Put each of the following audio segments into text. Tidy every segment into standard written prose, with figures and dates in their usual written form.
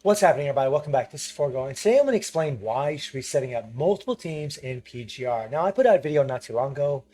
What's happening, everybody? Welcome back. This is Foregoing. Today I'm going to explain why you should be setting up multiple teams in PGR. Now, I put out a video not too long ago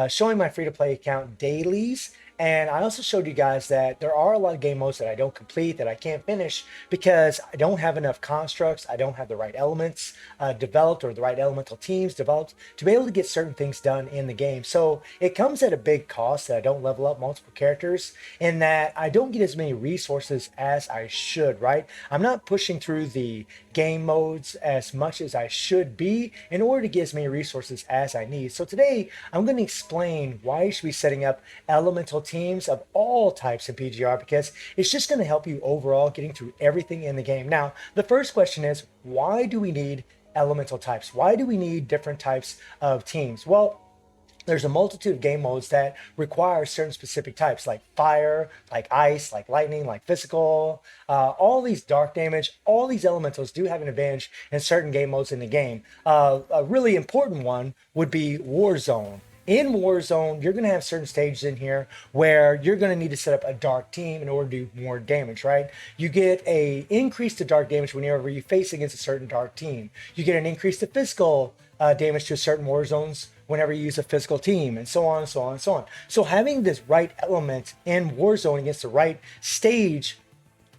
showing my free-to-play account dailies, and I also showed you guys that there are a lot of game modes that I don't complete, that I can't finish because I don't have enough constructs, I don't have the right elements developed or the right elemental teams developed to be able to get certain things done in the game. So it comes at a big cost that I don't level up multiple characters and that I don't get as many resources as I should, right? I'm not pushing through the game modes as much as I should be in order to get as many resources as I need. So today I'm going to explain why you should be setting up elemental teams of all types in PGR because it's just going to help you overall getting through everything in the game. Now, the first question is, why do we need elemental types? Why do we need different types of teams? Well, there's a multitude of game modes that require certain specific types like fire, like ice, like lightning, like physical, all these dark damage, all these elementals do have an advantage in certain game modes in the game. A really important one would be Warzone. In Warzone, you're going to have certain stages in here where you're going to need to set up a dark team in order to do more damage, right? You get a increase to dark damage whenever you face against a certain dark team. You get an increase to physical damage to certain war zones whenever you use a physical team, and so on and so on and so on. So having this right element in Warzone against the right stage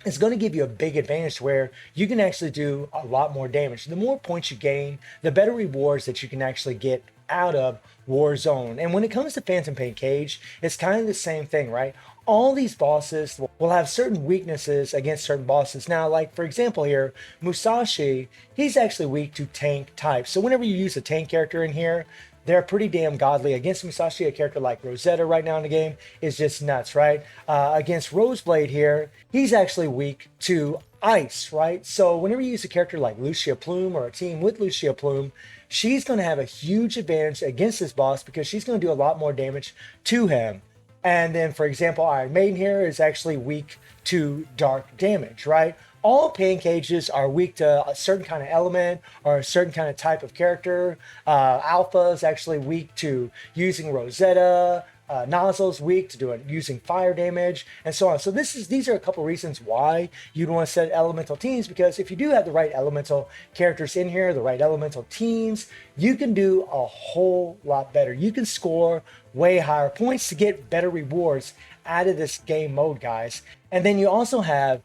is going to give you a big advantage where you can actually do a lot more damage. The more points you gain, the better rewards that you can actually get out of Warzone. And when it comes to Phantom Pain Cage, it's kind of the same thing, right? All these bosses will have certain weaknesses against certain bosses. Now, like for example here, Musashi, he's actually weak to tank types. So whenever you use a tank character in here, they're pretty damn godly. Against Musashi, a character like Rosetta right now in the game is just nuts, right? Against Roseblade here, he's actually weak to ice, right? So whenever you use a character like Lucia Plume or a team with Lucia Plume, she's going to have a huge advantage against this boss because she's going to do a lot more damage to him. And then, for example, Iron Maiden here is actually weak to dark damage, right? All pain cages are weak to a certain kind of element or a certain kind of type of character. Alpha is actually weak to using Rosetta. Nozzle's weak to doing using fire damage and so on. So these are a couple reasons why you'd want to set elemental teams, because if you do have the right elemental characters in here, the right elemental teams, you can do a whole lot better. You can score way higher points to get better rewards out of this game mode, guys. And then you also have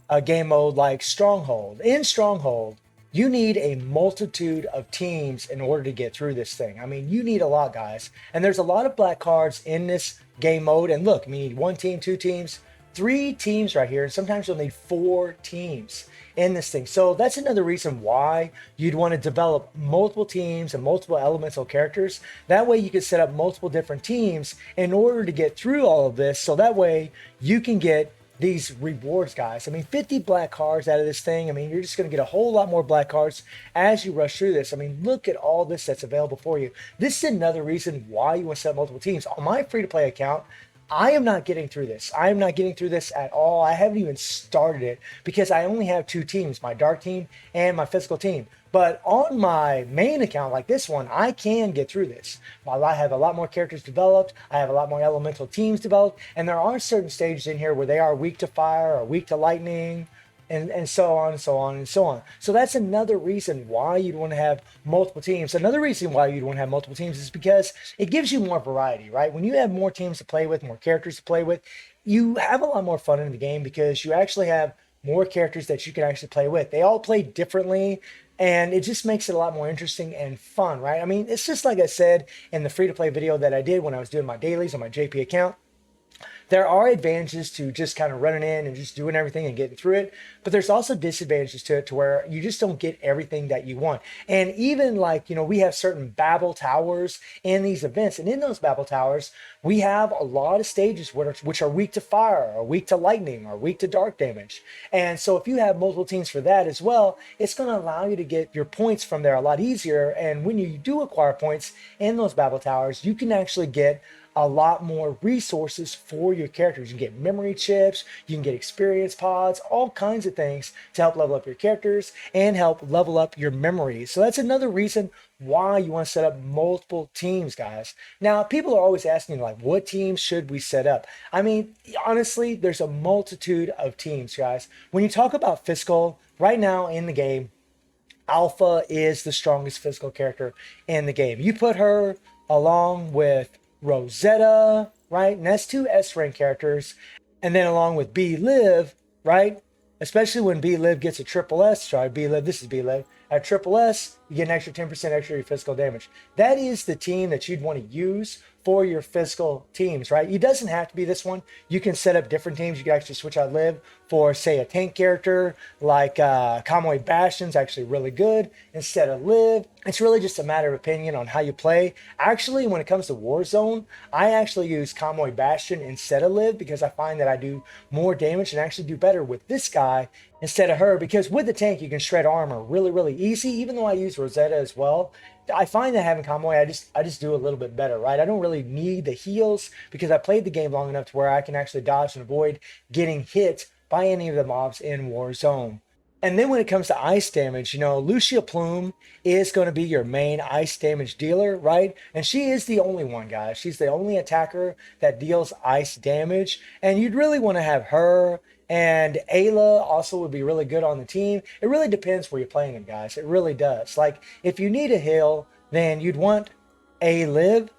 a game mode like Stronghold. In Stronghold, you need a multitude of teams in order to get through this thing. I mean, you need a lot, guys. And there's a lot of black cards in this game mode. And look, you need one team, two teams, three teams right here. And sometimes you'll need four teams in this thing. So that's another reason why you'd want to develop multiple teams and multiple elemental characters. That way you can set up multiple different teams in order to get through all of this. So that way you can get these rewards, guys. I mean, 50 black cards out of this thing. I mean, you're just going to get a whole lot more black cards as you rush through this. I mean, look at all this that's available for you. This is another reason why you want to set up multiple teams. On my free-to-play account, I am not getting through this. I am not getting through this at all. I haven't even started it because I only have two teams, my dark team and my physical team. But on my main account like this one, I can get through this. I have a lot more characters developed. I have a lot more elemental teams developed. And there are certain stages in here where they are weak to fire or weak to lightning and so on and so on and so on. So that's another reason why you'd want to have multiple teams. Another reason why you'd want to have multiple teams is because it gives you more variety, right? When you have more teams to play with, more characters to play with, you have a lot more fun in the game because you actually have more characters that you can actually play with. They all play differently, and it just makes it a lot more interesting and fun, right? I mean, it's just like I said in the free-to-play video that I did when I was doing my dailies on my JP account. There are advantages to just kind of running in and just doing everything and getting through it, but there's also disadvantages to it to where you just don't get everything that you want. And even like, we have certain Babel Towers in these events, and in those Babel Towers, we have a lot of stages which are weak to fire, or weak to lightning, or weak to dark damage. And so if you have multiple teams for that as well, it's going to allow you to get your points from there a lot easier. And when you do acquire points in those Babel Towers, you can actually get a lot more resources for your characters. You can get memory chips, you can get experience pods, all kinds of things to help level up your characters and help level up your memories. So that's another reason why you want to set up multiple teams, guys. Now, people are always asking, like, what teams should we set up? I mean, honestly, there's a multitude of teams, guys. When you talk about physical, right now in the game, Alpha is the strongest physical character in the game. You put her along with Rosetta, right? And that's two S rank characters. And then along with B-Liv, right? Especially when B-Liv gets a triple S. Sorry, B-Liv, this is B-Liv. At triple S, you get an extra 10% extra physical damage. That is the team that you'd want to use for your physical teams, right? It doesn't have to be this one. You can set up different teams. You can actually switch out Liv for, say, a tank character like Kamui Bastion's actually really good instead of Liv. It's really just a matter of opinion on how you play. Actually, when it comes to Warzone, I actually use Kamui Bastion instead of Liv because I find that I do more damage and actually do better with this guy instead of her, because with the tank you can shred armor really, really easy. Even though I use Rosetta as well, I find that having Kamui, I just do a little bit better, right? I don't really need the heals because I played the game long enough to where I can actually dodge and avoid getting hit by any of the mobs in Warzone. And then when it comes to ice damage, you know, Lucia Plume is going to be your main ice damage dealer, right? And she is the only one, guys. She's the only attacker that deals ice damage. And you'd really want to have her, and Ayla also would be really good on the team. It really depends where you're playing them, guys. It really does. Like, if you need a heal, then you'd want A-Liv.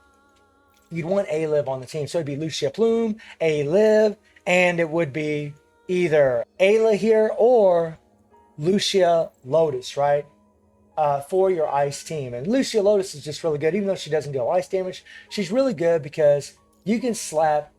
You'd want A-Liv on the team. So it'd be Lucia Plume, A-Liv, and it would be either Ayla here or Lucia Lotus, right? For your ice team. And Lucia Lotus is just really good. Even though she doesn't deal ice damage, she's really good because you can slap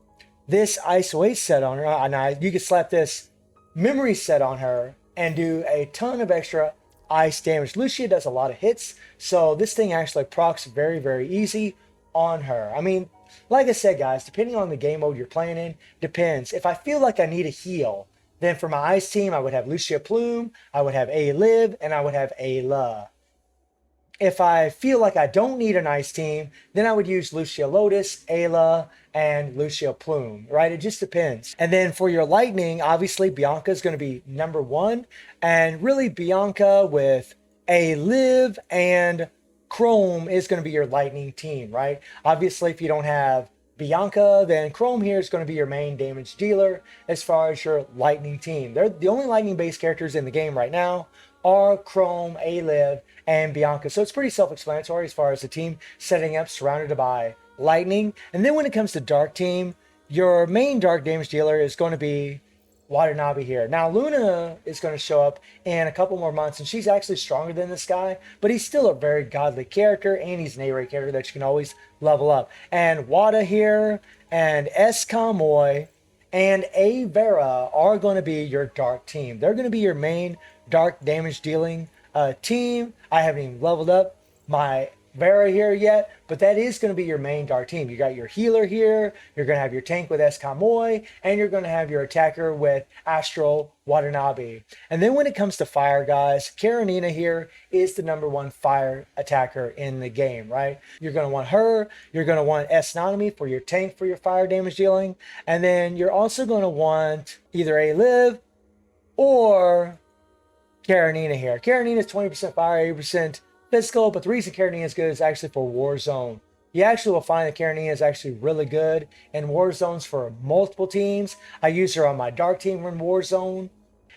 this ice weight set on her, and you can slap this memory set on her and do a ton of extra ice damage. Lucia does a lot of hits, so this thing actually procs very, very easy on her. I mean, like I said, guys, depending on the game mode you're playing in, depends. If I feel like I need a heal, then for my ice team, I would have Lucia Plume, I would have A-Liv, and I would have Ayla. If I feel like I don't need an ice team, then I would use Lucia Lotus, Ayla, and Lucia Plume, right? It just depends. And then for your lightning, obviously Bianca is going to be number one. And really Bianca with A-Liv and Chrome is going to be your lightning team, right? Obviously, if you don't have Bianca, then Chrome here is going to be your main damage dealer as far as your lightning team. They're the only lightning based characters in the game right now are Chrome, A-Liv, and Bianca. So it's pretty self-explanatory as far as the team setting up surrounded by lightning. And then when it comes to dark team, your main dark damage dealer is going to be Watanabe here. Now Luna is going to show up in a couple more months, and she's actually stronger than this guy, but he's still a very godly character, and he's an A-rank character that you can always level up. And Wada here and S. Kamui and A. Vera are going to be your dark team. They're going to be your main dark damage dealing team. I haven't even leveled up my Vera here yet, but that is going to be your main dark team. You got your healer here, you're going to have your tank with S. Kamui, and you're going to have your attacker with Astral Watanabe. And then when it comes to fire, guys, Karenina here is the number one fire attacker in the game, right? You're going to want her, you're going to want S. Nanami for your tank for your fire damage dealing, and then you're also going to want either A-Liv or Karenina here. Karenina is 20% fire, 80% physical, but the reason Karenina is good is actually for Warzone. You actually will find that Karenina is actually really good in Warzones for multiple teams. I use her on my dark team in Warzone,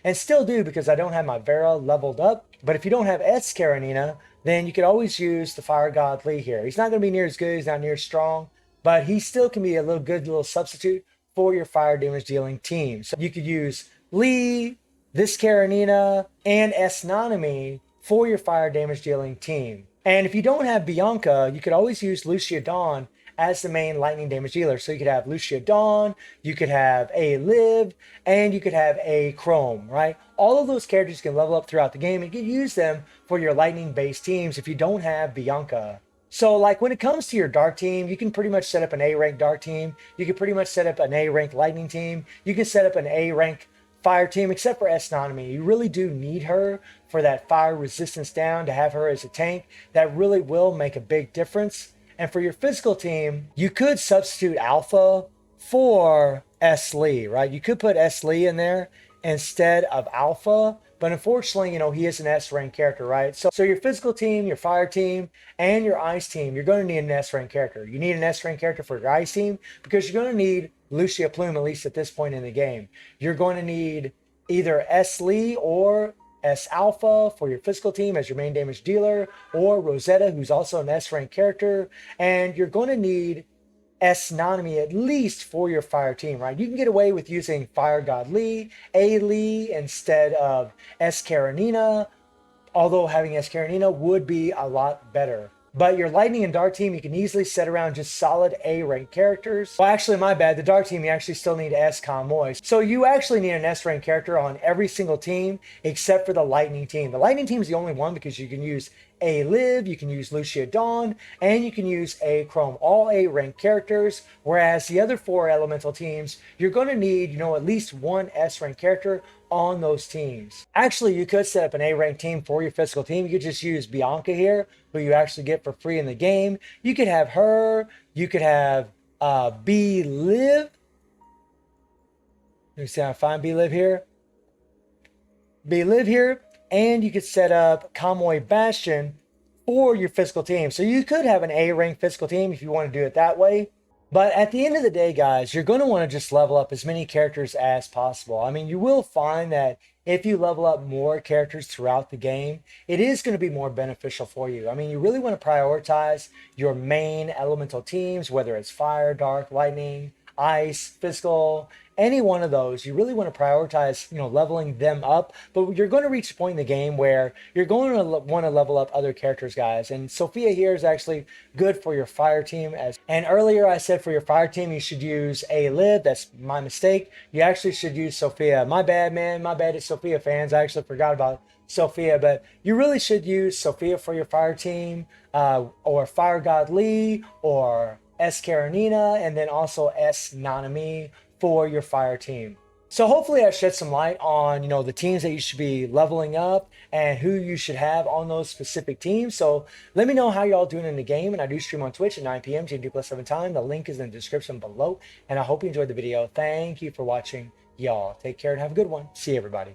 and still do because I don't have my Vera leveled up. But if you don't have S Karenina, then you could always use the Fire God Lee here. He's not going to be near as good, he's not near as strong, but he still can be a good little substitute for your fire damage dealing team. So you could use Lee, this Karenina, and S Nanami for your fire damage dealing team. And if you don't have Bianca, you could always use Lucia Dawn as the main lightning damage dealer. So you could have Lucia Dawn, you could have A-Liv, and you could have A Chrome, right? All of those characters can level up throughout the game, and you can use them for your lightning based teams if you don't have Bianca. So like when it comes to your dark team, you can pretty much set up an A-rank dark team. You can pretty much set up an A-rank lightning team. You can set up an A-rank fire team, except for S Nanami. You really do need her for that fire resistance down, to have her as a tank. That really will make a big difference. And for your physical team, you could substitute Alpha for S. Lee, right? You could put S. Lee in there instead of Alpha, but unfortunately, he is an S rank character, right? So your physical team, your fire team, and your ice team, you're going to need an S rank character. You need an S rank character for your ice team because you're going to need Lucia Plume, at least at this point in the game. You're going to need either S. Lee or S Alpha for your physical team as your main damage dealer, or Rosetta, who's also an S rank character. And you're going to need S Nanami at least for your fire team, right? You can get away with using Fire God Lee, A Lee instead of S Karenina, although having S Karenina would be a lot better. But your Lightning and Dark team, you can easily set around just solid A rank characters. Well, actually, my bad. The Dark team, you actually still need S Convoy. So you actually need an S rank character on every single team except for the Lightning team. The Lightning team is the only one because you can use A Liv, you can use Lucia Dawn, and you can use A Chrome. All A rank characters. Whereas the other 4 elemental teams, you're going to need, at least one S rank character on those teams. Actually, you could set up an A rank team for your physical team. You could just use Bianca here, who you actually get for free in the game. You could have her. You could have B Liv. Let me see how I find B Liv here. B Liv here. And you could set up Convoy Bastion for your physical team. So you could have an A rank physical team if you want to do it that way. But at the end of the day, guys, you're going to want to just level up as many characters as possible. I mean, you will find that if you level up more characters throughout the game, it is going to be more beneficial for you. I mean, you really want to prioritize your main elemental teams, whether it's fire, dark, lightning, ice, physical, any one of those. You really want to prioritize, leveling them up. But you're going to reach a point in the game where you're going to want to level up other characters, guys. And Sophia here is actually good for your fire team. And earlier I said for your fire team, you should use A Liv. That's my mistake. You actually should use Sophia. My bad, man. My bad. It's Sophia fans. I actually forgot about Sophia, but you really should use Sophia for your fire team, or Fire God Lee, or S Karenina, and then also S Nanami for your fire team. So hopefully I shed some light on, the teams that you should be leveling up and who you should have on those specific teams. So let me know how y'all doing in the game. And I do stream on Twitch at 9 p.m. GMT+7 time. The link is in the description below. And I hope you enjoyed the video. Thank you for watching, y'all. Take care and have a good one. See you, everybody.